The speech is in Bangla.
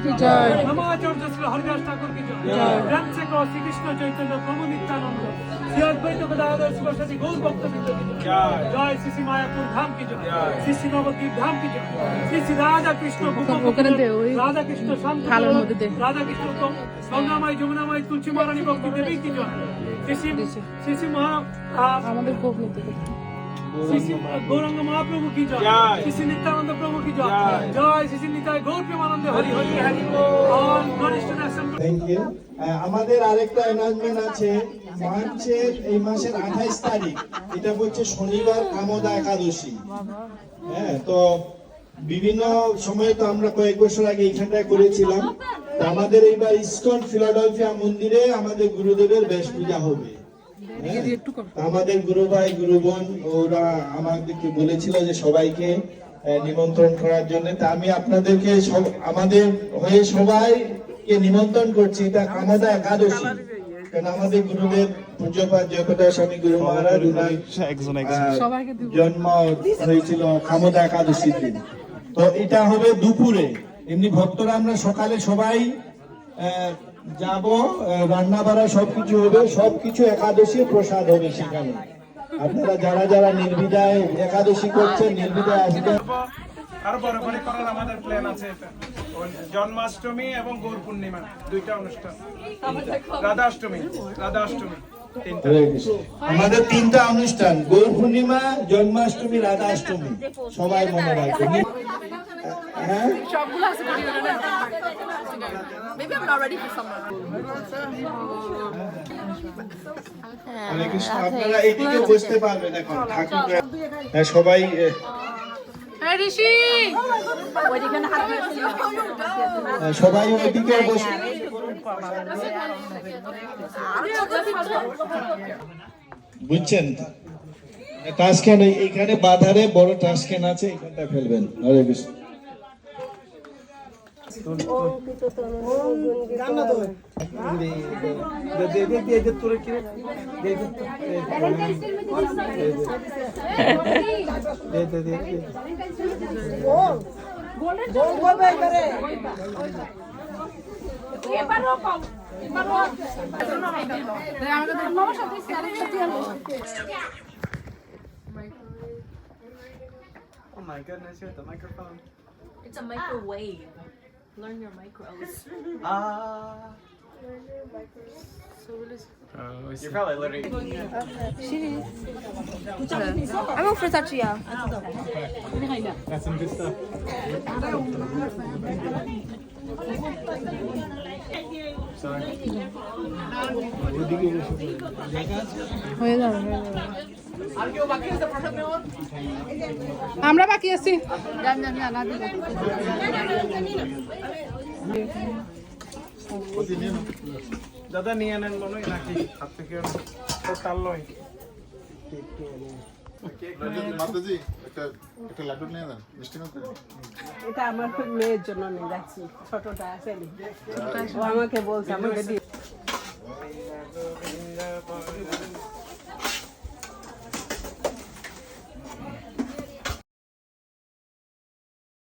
समाचार्य श्री हरिदास ठाकुर की जय। श्री कृष्ण चैतन्य प्रभु नित्यानंद श्री अद्वैत गदाधर शिवासादि गौर भक्तवृंद की जय। जय श्री श्री मायापुर धाम की जय। श्री श्री नवद्वीप धाम की जय। श्री श्री राधा कृष्ण राधा कृष्ण शांत राधा कृष्ण गंगामाई जमुनामाई तुलसी महारानी भक्ति देवी की जय। श्री श्री गौरंग महाप्रभु की जय। श्री श्री नित्यानंद प्रभु की जय। जय श्री श्री निताय गौर प्रेमानंद हरि हरि हरि और गणेश থ্যাংক ইউ। আমাদের আরেকটা অ্যানাউন্সমেন্ট আছে, মার্চের এই মাসের 28 তারিখ, এটা হচ্ছে শনিবার কামদা একাদশী। হ্যাঁ, তো বিভিন্ন সময়ে তো আমরা কয়েক বছর আগে এখানটায় করেছিলাম। আমাদের এইবার ইসকন ফিলাডেলফিয়া মন্দিরে আমাদের গুরুদেবের বেশ পূজা হবে। আমাদের গুরু ভাই গুরু বোন ওরা আমাদেরকে বলেছিল যে সবাইকে নিমন্ত্রণ করার জন্য। তা আমি আপনাদেরকে আমাদের হয়ে সবাইকে নিমন্ত্রণ করছি। এটা কামদা একাদশী, কারণ আমাদের গুরুদেব পূজ্যপাদ জয়প্রকাশ স্বামী গুরু মহারাজ জন্ম হয়েছিল কামদা একাদশীর দিন। তো এটা হবে দুপুরে। এমনি ভক্তরা আমরা সকালে সবাই যাব, রান্না বাড়া সবকিছু হবে, সবকিছু একাদশী প্রসাদ হবে সেখানে। আপনারা যারা যারা নির্বিধায় একাদশী করছেন নির্বিধায় আসবেন। আরো বড় করে করার আমাদের প্ল্যান আছে। জন্মাষ্টমী এবং গৌর পূর্ণিমা দুইটা অনুষ্ঠান, রাধাষ্টমী আমাদের তিনটা অনুষ্ঠান, গৌর পূর্ণিমা, জন্মাষ্টমী, রাধাষ্টমী। সবাই মনে রাখবেন। হ্যাঁ, Maybe I'm not ready for summer. হরে কৃষ্ণ। আপনারা এইদিকে বসতে পারবেন এখন। ঠাকুর সবাই সবাই ওইদিকে বসে বুঝছেন। টাস্কেন এইখানে বাধারে বড় টাস্কেন আছে, এখানটা ফেলবেন। হরে Krishna. Oh my goodness, you have the microphone. It's a microwave. Learn your micros. You're probably literally. I'm on for Tachia. That's some good stuff. Sorry. আমরা বাকি আছি দাদা নিয়ে নেন মনে হয় নাকি হাত থেকে তাল নয় মাতাজি একটা লাড্ডু নিয়ে দেন মিষ্টি মতো এটা আমার মেয়ের জন্য নিয়ে যাচ্ছি ছোটটা আছে ও আমাকে বলছে আমাকে দিয়ে